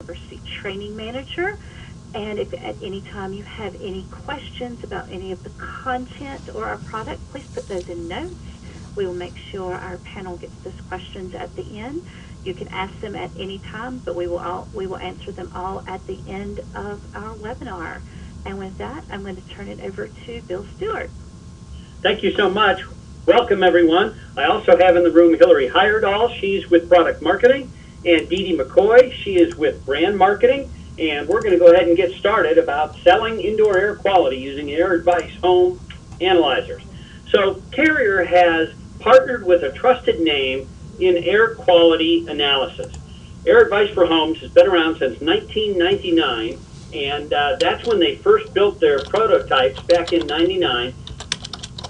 University Training Manager. And if at any time you have any questions about any of the content or our product, please put those in notes. We will make sure our panel gets those questions at the end. You can ask them at any time, but we will answer them all at the end of our webinar. And with that, I'm going to turn it over to Bill Stewart. Thank you so much. Welcome, everyone. I also have in the room Hillary Heyerdahl. She's with Product Marketing. And Dee Dee McCoy. She is with Brand Marketing. And we're going to go ahead and get started about selling indoor air quality using AirAdvice home analyzers. So Carrier has partnered with a trusted name in air quality analysis. AirAdvice for Homes has been around since 1999, and that's when they first built their prototypes back in '99.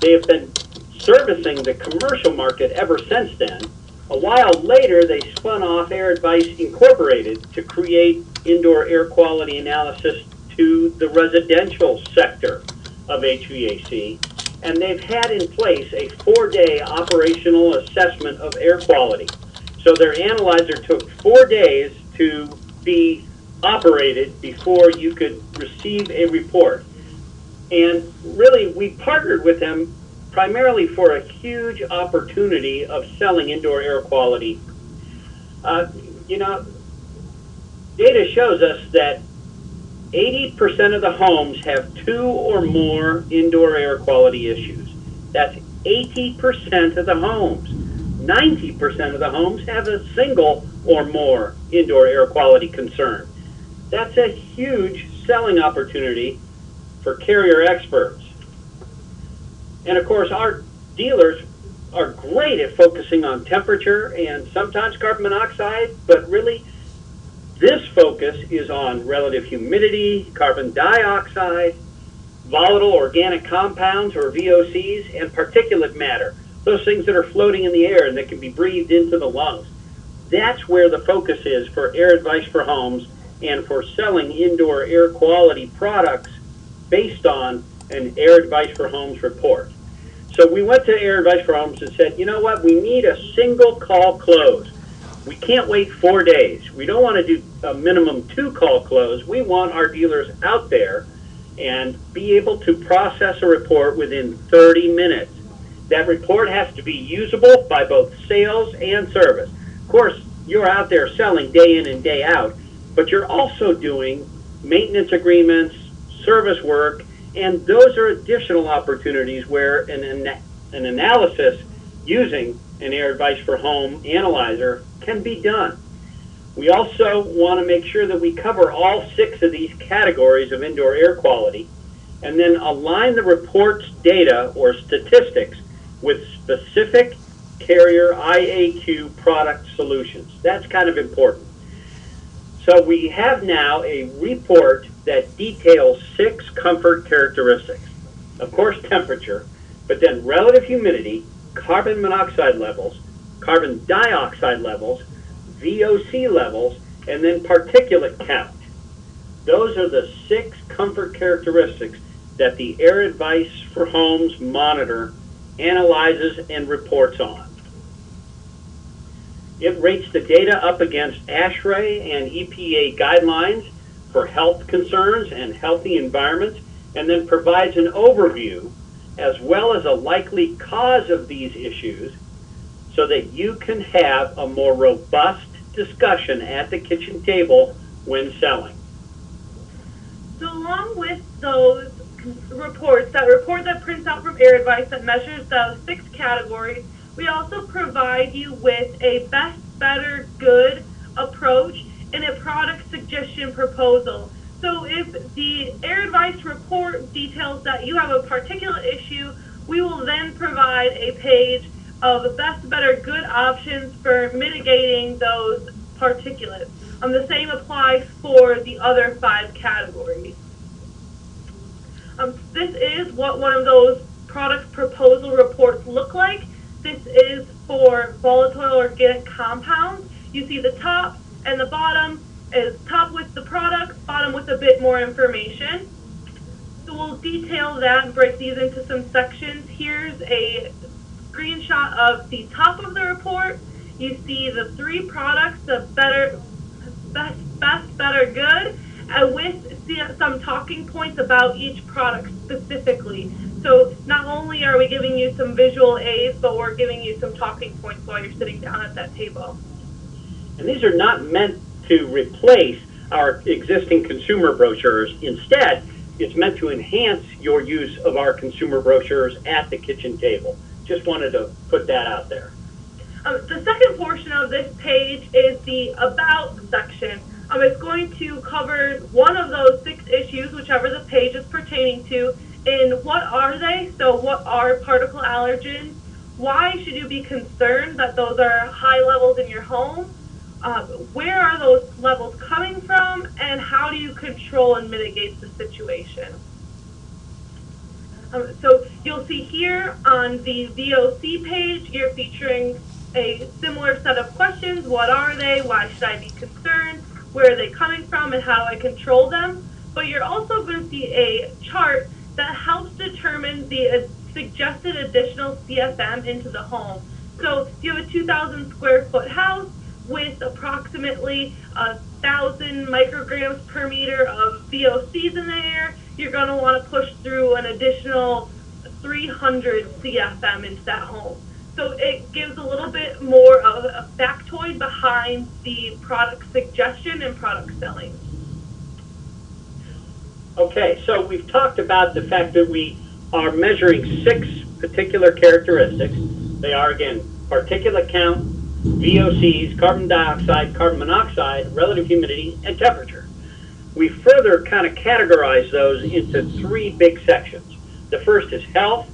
They have been servicing the commercial market ever since then. A while later, they spun off AirAdvice Incorporated to create indoor air quality analysis to the residential sector of HVAC, and they've had in place a 4-day operational assessment of air quality. So their analyzer took 4 days to be operated before you could receive a report. And really, we partnered with them primarily for a huge opportunity of selling indoor air quality. Data shows us that 80% of the homes have 2 or more indoor air quality issues. That's 80% of the homes. 90% of the homes have a single or more indoor air quality concern. That's a huge selling opportunity for Carrier experts. And of course, our dealers are great at focusing on temperature and sometimes carbon monoxide, but really this focus is on relative humidity, carbon dioxide, volatile organic compounds or VOCs, and particulate matter, those things that are floating in the air and that can be breathed into the lungs. That's where the focus is for AirAdvice for Homes and for selling indoor air quality products based on an AirAdvice for Homes report. So we went to AirAdvice for Homes and said, you know what, we need a single call close. We can't wait 4 days. We don't want to do a minimum 2 call close. We want our dealers out there and be able to process a report within 30 minutes. That report has to be usable by both sales and service. Of course, you're out there selling day in and day out, but you're also doing maintenance agreements, service work, and those are additional opportunities where an analysis using an AirAdvice for Home analyzer can be done. We also want to make sure that we cover all 6 of these categories of indoor air quality and then align the report's data or statistics with specific Carrier IAQ product solutions. That's kind of important. So we have now a report that details 6 comfort characteristics. Of course, temperature, but then relative humidity, carbon monoxide levels, carbon dioxide levels, VOC levels, and then particulate count. Those are the 6 comfort characteristics that the AirAdvice for Homes monitor analyzes and reports on. It rates the data up against ASHRAE and EPA guidelines for health concerns and healthy environments, and then provides an overview as well as a likely cause of these issues so that you can have a more robust discussion at the kitchen table when selling. So along with those reports, that report that prints out from AirAdvice that measures those 6 categories, we also provide you with a best, better, good approach and a product suggestion proposal. So if the AirAdvice report details that you have a particular issue, we will then provide a page of best, better, good options for mitigating those particulates. The same applies for the other 5 categories. This is what one of those product proposal reports look like. This is for volatile organic compounds. You see the top and the bottom is top with the products, bottom with a bit more information. So we'll detail that and break these into some sections. Here's a screenshot of the top of the report. You see the 3 products, the best, best, better, good, and with some talking points about each product specifically. So not only are we giving you some visual aids, but we're giving you some talking points while you're sitting down at that table. And these are not meant to replace our existing consumer brochures. Instead, it's meant to enhance your use of our consumer brochures at the kitchen table. Just wanted to put that out there. The second portion of this page is the About section. It's going to cover one of those 6 issues, whichever the page is pertaining to, in what are they? So what are particle allergens? Why should you be concerned that those are high levels in your home? Where are those levels coming from? And how do you control and mitigate the situation? So you'll see here on the VOC page, you're featuring a similar set of questions. What are they? Why should I be concerned? Where are they coming from? And how do I control them? But you're also going to see a chart that helps determine the suggested additional CFM into the home. So if you have a 2,000 square foot house with approximately 1,000 micrograms per meter of VOCs in the air, you're going to want to push through an additional 300 CFM into that home. So it gives a little bit more of a factoid behind the product suggestion and product selling. Okay, so we've talked about the fact that we are measuring 6 particular characteristics. They are, again, particulate count, VOCs, carbon dioxide, carbon monoxide, relative humidity, and temperature. We further kind of categorize those into 3 big sections. The first is health,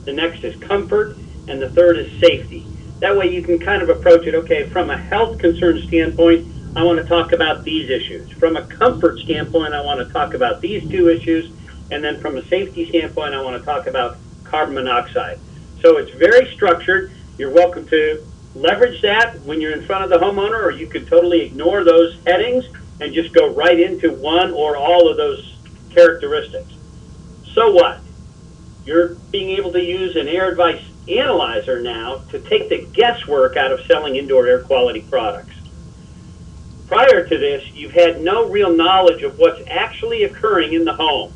the next is comfort, and the third is safety. That way you can kind of approach it, okay, from a health concern standpoint, I want to talk about these issues. From a comfort standpoint, I want to talk about these 2 issues. And then from a safety standpoint, I want to talk about carbon monoxide. So it's very structured. You're welcome to leverage that when you're in front of the homeowner, or you could totally ignore those headings and just go right into one or all of those characteristics. So what? You're being able to use an AirAdvice analyzer now to take the guesswork out of selling indoor air quality products. Prior to this, you've had no real knowledge of what's actually occurring in the home.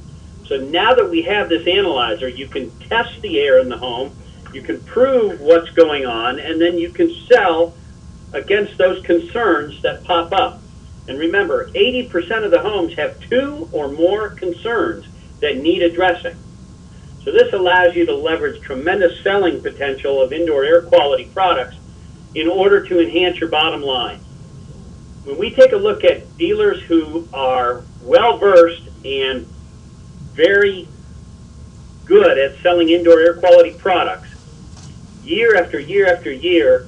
So now that we have this analyzer, you can test the air in the home, you can prove what's going on, and then you can sell against those concerns that pop up. And remember, 80% of the homes have 2 or more concerns that need addressing. So this allows you to leverage tremendous selling potential of indoor air quality products in order to enhance your bottom line. When we take a look at dealers who are well-versed and very good at selling indoor air quality products, year after year after year,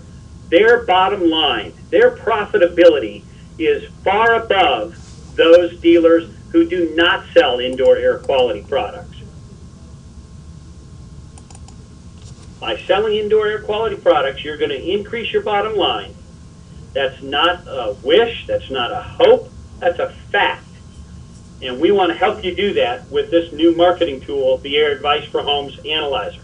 their bottom line, their profitability is far above those dealers who do not sell indoor air quality products. By selling indoor air quality products, you're going to increase your bottom line. That's not a wish, that's not a hope, that's a fact. And we want to help you do that with this new marketing tool, the AirAdvice for Homes Analyzer.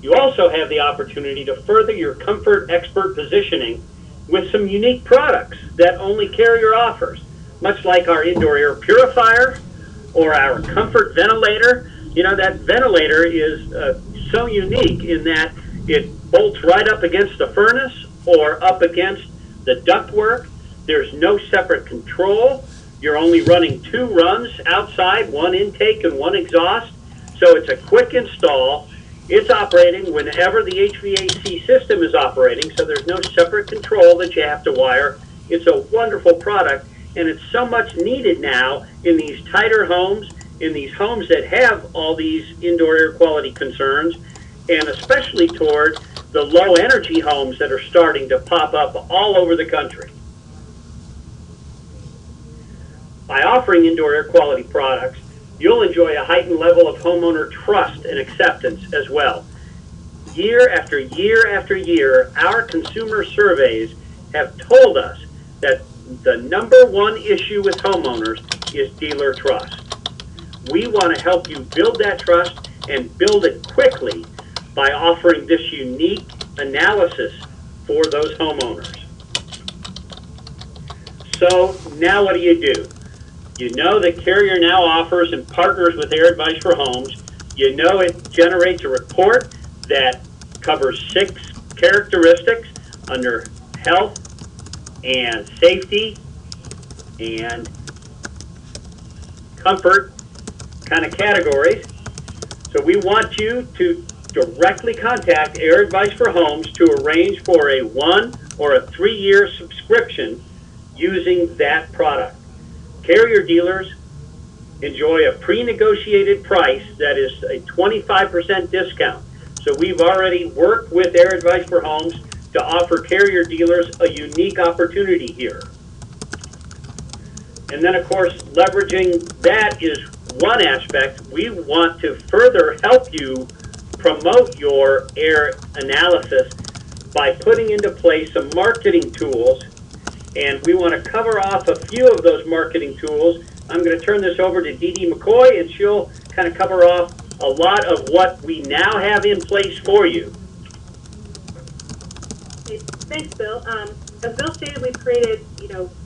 You also have the opportunity to further your comfort expert positioning with some unique products that only Carrier offers, much like our indoor air purifier or our comfort ventilator. You know, that ventilator is so unique in that it bolts right up against the furnace or up against the ductwork. There's no separate control. You're only running 2 runs outside, 1 intake and 1 exhaust. So it's a quick install. It's operating whenever the HVAC system is operating, so there's no separate control that you have to wire. It's a wonderful product, and it's so much needed now in these tighter homes, in these homes that have all these indoor air quality concerns, and especially toward the low energy homes that are starting to pop up all over the country. By offering indoor air quality products, you'll enjoy a heightened level of homeowner trust and acceptance as well. Year after year after year, our consumer surveys have told us that the #1 issue with homeowners is dealer trust. We want to help you build that trust and build it quickly by offering this unique analysis for those homeowners. So now what do? You know that Carrier now offers and partners with AirAdvice for Homes. You know it generates a report that covers 6 characteristics under health and safety and comfort kind of categories. So we want you to directly contact AirAdvice for Homes to arrange for a 1 or a 3-year subscription using that product. Carrier dealers enjoy a pre-negotiated price that is a 25% discount. So we've already worked with AirAdvice for Homes to offer Carrier dealers a unique opportunity here. And then, of course, leveraging that is one aspect. We want to further help you promote your air analysis by putting into place some marketing tools. And we want to cover off a few of those marketing tools. I'm going to turn this over to Dee Dee McCoy, and she'll kind of cover off a lot of what we now have in place for you. Thanks, Bill. As Bill stated, we've created,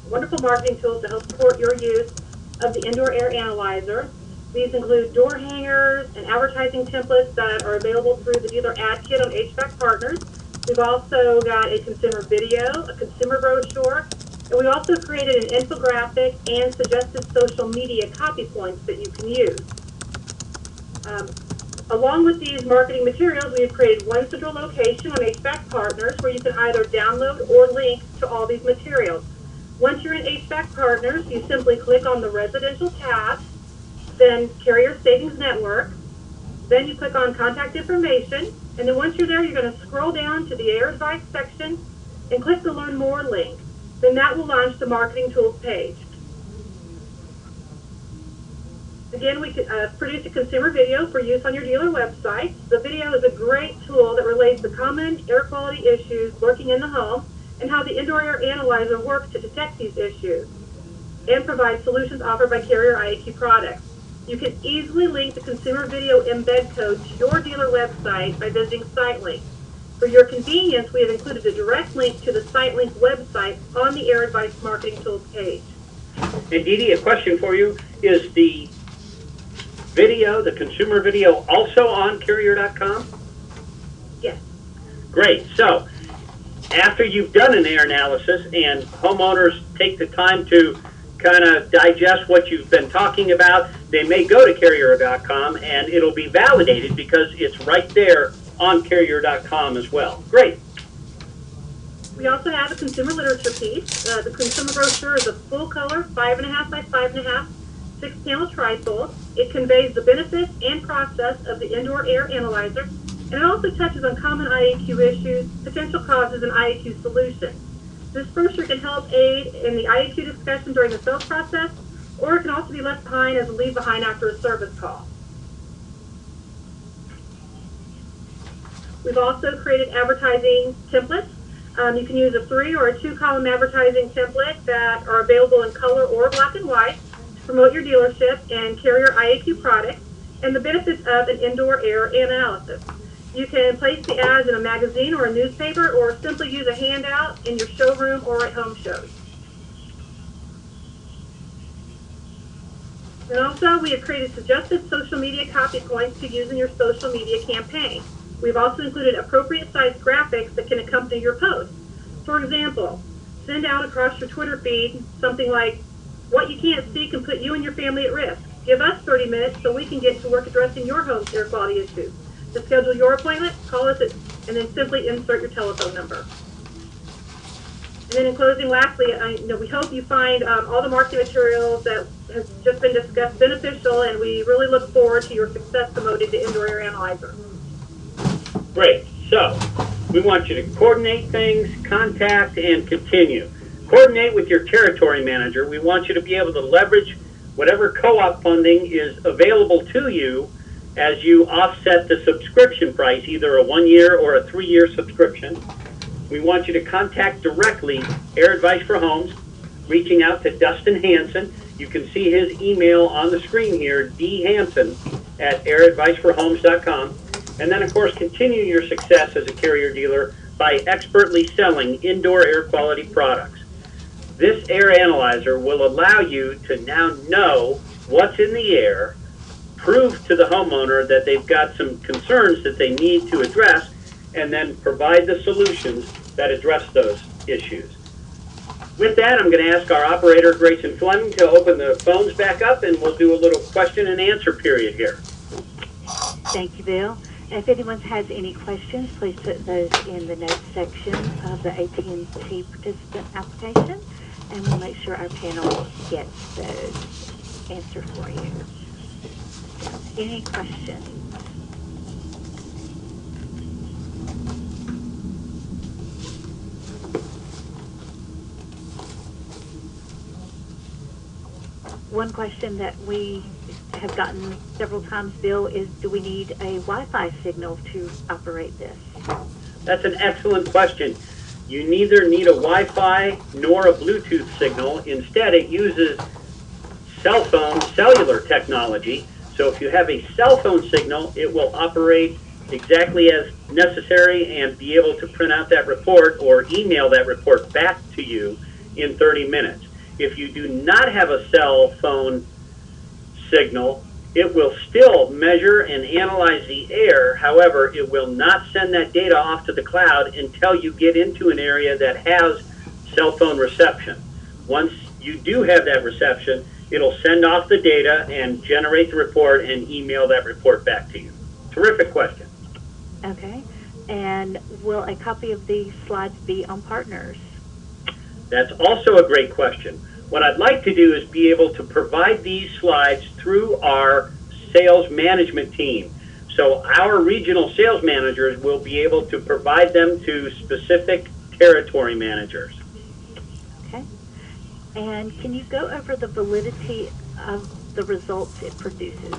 wonderful marketing tools to help support your use of the indoor air analyzer. These include door hangers and advertising templates that are available through the dealer ad kit on HVAC Partners. We've also got a consumer video, a consumer brochure, and we also created an infographic and suggested social media copy points that you can use. Along with these marketing materials, we have created one central location on HVAC Partners where you can either download or link to all these materials. Once you're in HVAC Partners, you simply click on the Residential tab, then Carrier Savings Network, then you click on Contact Information, and then once you're there, you're going to scroll down to the AirAdvice section and click the Learn More link. Then that will launch the Marketing Tools page. Again, we produce a consumer video for use on your dealer website. The video is a great tool that relates the common air quality issues lurking in the home and how the indoor air analyzer works to detect these issues and provide solutions offered by Carrier IAQ products. You can easily link the consumer video embed code to your dealer website by visiting SiteLink. For your convenience, we have included a direct link to the SiteLink website on the AirAdvice Marketing Tools page. And Dee Dee, a question for you. Is the video, the consumer video, also on Carrier.com? Yes. Great. So after you've done an air analysis and homeowners take the time to kind of digest what you've been talking about, they may go to Carrier.com and it'll be validated because it's right there on Carrier.com as well. Great. We also have a consumer literature piece. The consumer brochure is a full-color 5.5 by 5.5 6-panel trifold. It conveys the benefits and process of the indoor air analyzer, and it also touches on common IAQ issues, potential causes, and IAQ solutions. This brochure can help aid in the IAQ discussion during the sales process, or it can also be left behind as a leave behind after a service call. We've also created advertising templates. You can use a 3 or a 2-column advertising template that are available in color or black and white to promote your dealership and Carrier IAQ products and the benefits of an indoor air analysis. You can place the ads in a magazine or a newspaper, or simply use a handout in your showroom or at home shows. And also, we have created suggested social media copy points to use in your social media campaign. We've also included appropriate sized graphics that can accompany your post. For example, send out across your Twitter feed something like, "What you can't see can put you and your family at risk. Give us 30 minutes so we can get to work addressing your home's air quality issues. To schedule your appointment, call us and then simply insert your telephone number." And then in closing, lastly, we hope you find all the marketing materials that has just been discussed beneficial, and we really look forward to your success promoting the indoor air analyzer. Great. So we want you to coordinate things, contact, and continue. Coordinate with your territory manager. We want you to be able to leverage whatever co-op funding is available to you as you offset the subscription price, either a 1-year or a 3-year subscription. We want you to contact directly AirAdvice for Homes, reaching out to Dustin Hanson. You can see his email on the screen here, dhanson@airadviceforhomes.com. And then, of course, continue your success as a Carrier dealer by expertly selling indoor air quality products. This air analyzer will allow you to now know what's in the air, prove to the homeowner that they've got some concerns that they need to address, and then provide the solutions that address those issues. With that, I'm going to ask our operator, Grayson Fleming, to open the phones back up, and we'll do a little question and answer period here. Thank you, Bill. If anyone has any questions, please put those in the notes section of the AT&T participant application, and we'll make sure our panel gets those answered for you. Any questions? One question that we have gotten several times, Bill, is do we need a Wi-Fi signal to operate this? That's an excellent question. You neither need a Wi-Fi nor a Bluetooth signal. Instead, it uses cell phone cellular technology. So if you have a cell phone signal, it will operate exactly as necessary and be able to print out that report or email that report back to you in 30 minutes. If you do not have a cell phone signal, it will still measure and analyze the air. However, it will not send that data off to the cloud until you get into an area that has cell phone reception. Once you do have that reception, it'll send off the data and generate the report and email that report back to you. Terrific question. Okay. And will a copy of these slides be on Partners? That's also a great question. What I'd like to do is be able to provide these slides through our sales management team. So our regional sales managers will be able to provide them to specific territory managers. Okay. And can you go over the validity of the results it produces?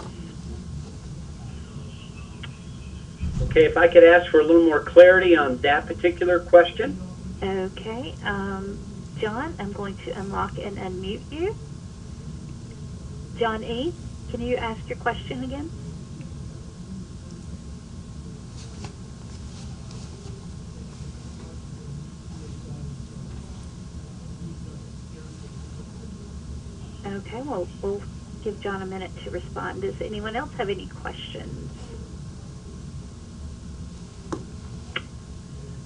Okay, if I could ask for a little more clarity on that particular question. Okay. John, I'm going to unlock and unmute you. John E., can you ask your question again? Okay, well, we'll give John a minute to respond. Does anyone else have any questions?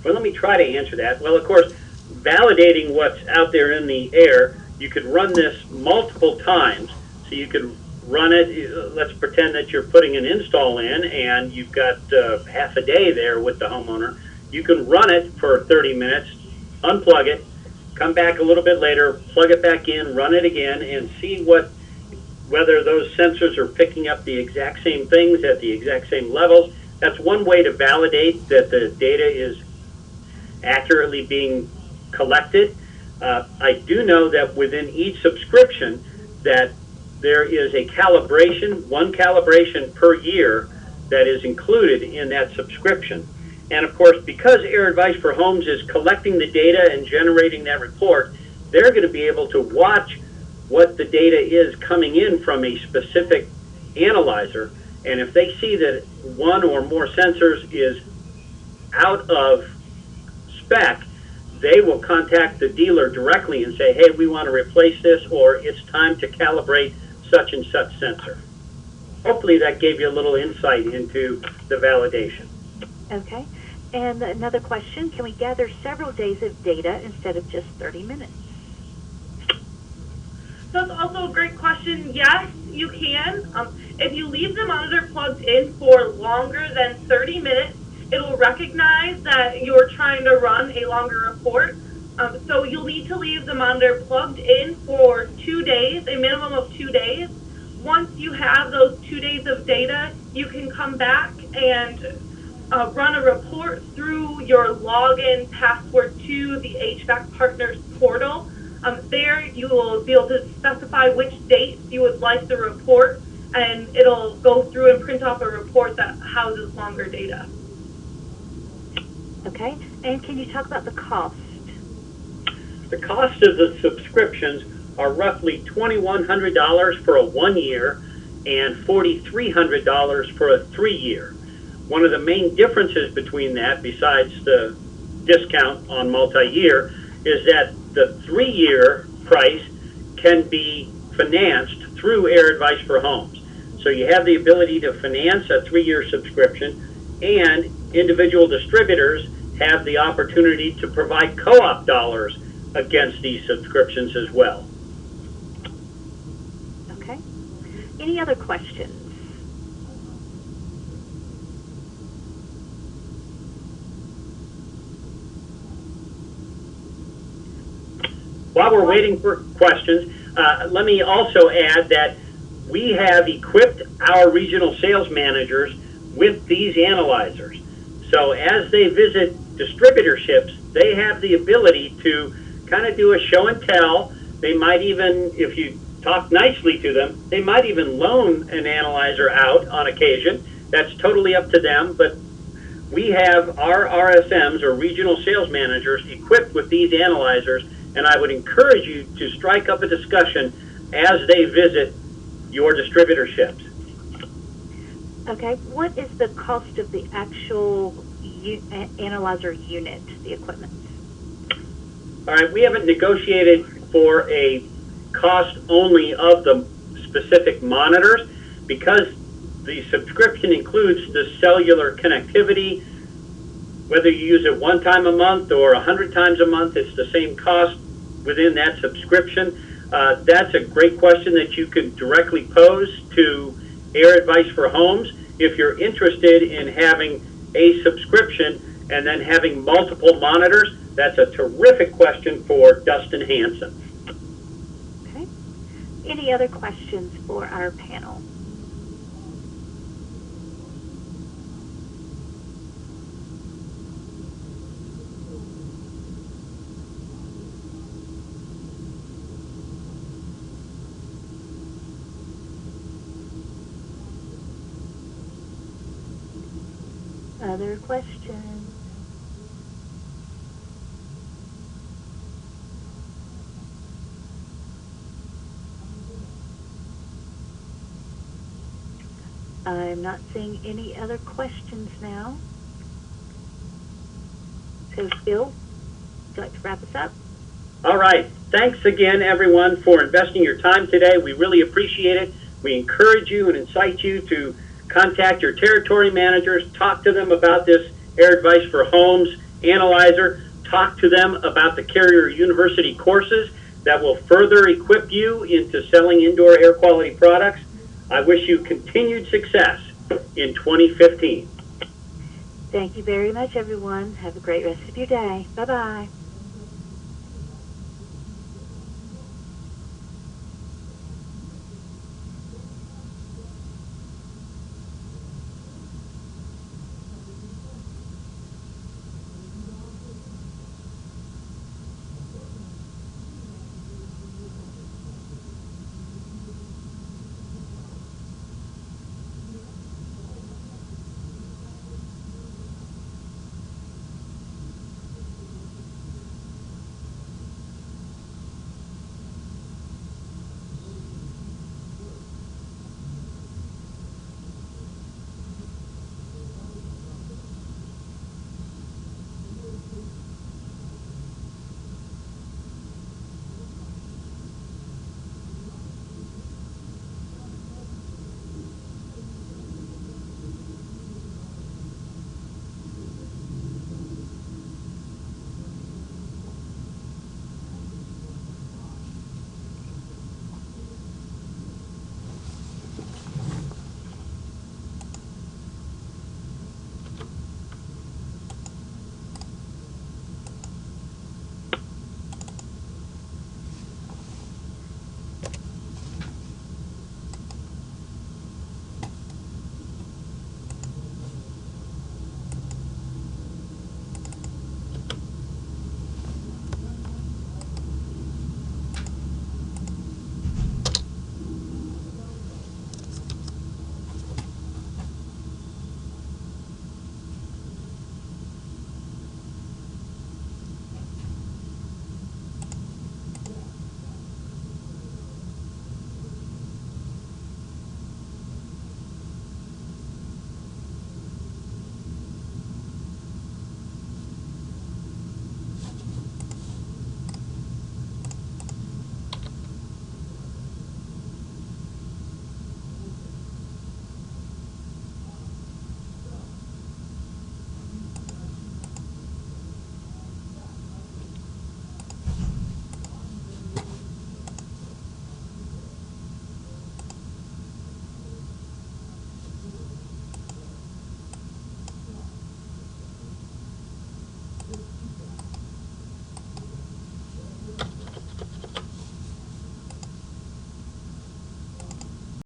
Well, let me try to answer that. Well, of course, validating what's out there in the air, you could run this multiple times. So you could run it, let's pretend that you're putting an install in and you've got half a day there with the homeowner. You can run it for 30 minutes, unplug it, come back a little bit later, plug it back in, run it again, and see whether those sensors are picking up the exact same things at the exact same levels. That's one way to validate that the data is accurately being collected. I do know that within each subscription that there is a calibration, one calibration per year that is included in that subscription. And of course, because AirAdvice for Homes is collecting the data and generating that report, they're going to be able to watch what the data is coming in from a specific analyzer. And if they see that one or more sensors is out of spec, they will contact the dealer directly and say, hey, we want to replace this, or it's time to calibrate such and such sensor. Hopefully that gave you a little insight into the validation. Okay. And another question, can we gather several days of data instead of just 30 minutes? That's also a great question. Yes, you can. If you leave the monitor plugged in for longer than 30 minutes, it'll recognize that you're trying to run a longer report. So you'll need to leave the monitor plugged in for 2 days, a minimum of 2 days. Once you have those 2 days of data, you can come back and run a report through your login password to the HVAC Partners portal. There you will be able to specify which dates you would like the report, and it'll go through and print off a report that houses longer data. Okay, and can you talk about the cost? The cost of the subscriptions are roughly $2,100 for a 1 year and $4,300 for a 3 year. One of the main differences between that, besides the discount on multi-year, is that the 3-year price can be financed through AirAdvice for Homes. So you have the ability to finance a 3-year subscription, and individual distributors have the opportunity to provide co-op dollars against these subscriptions as well. Okay. Any other questions? While we're waiting for questions, let me also add that we have equipped our regional sales managers with these analyzers. So as they visit distributorships, they have the ability to kind of do a show and tell. They might even, if you talk nicely to them, they might even loan an analyzer out on occasion. That's totally up to them, but we have our RSMs, or regional sales managers, equipped with these analyzers, and I would encourage you to strike up a discussion as they visit your distributorships. Okay, what is the cost of the actual analyzer unit, the equipment? All right, we haven't negotiated for a cost only of the specific monitors, because the subscription includes the cellular connectivity. Whether you use it 1 time a month or 100 times a month, it's the same cost within that subscription. That's a great question that you can directly pose to AirAdvice for Homes. If you're interested in having a subscription and then having multiple monitors, that's a terrific question for Dustin Hanson. Okay. Any other questions for our panel? Other questions? I'm not seeing any other questions now. So, Bill, would you like to wrap us up? All right. Thanks again, everyone, for investing your time today. We really appreciate it. We encourage you and incite you to contact your territory managers, talk to them about this AirAdvice for Homes analyzer, talk to them about the Carrier University courses that will further equip you into selling indoor air quality products. I wish you continued success in 2015. Thank you very much, everyone. Have a great rest of your day. Bye-bye.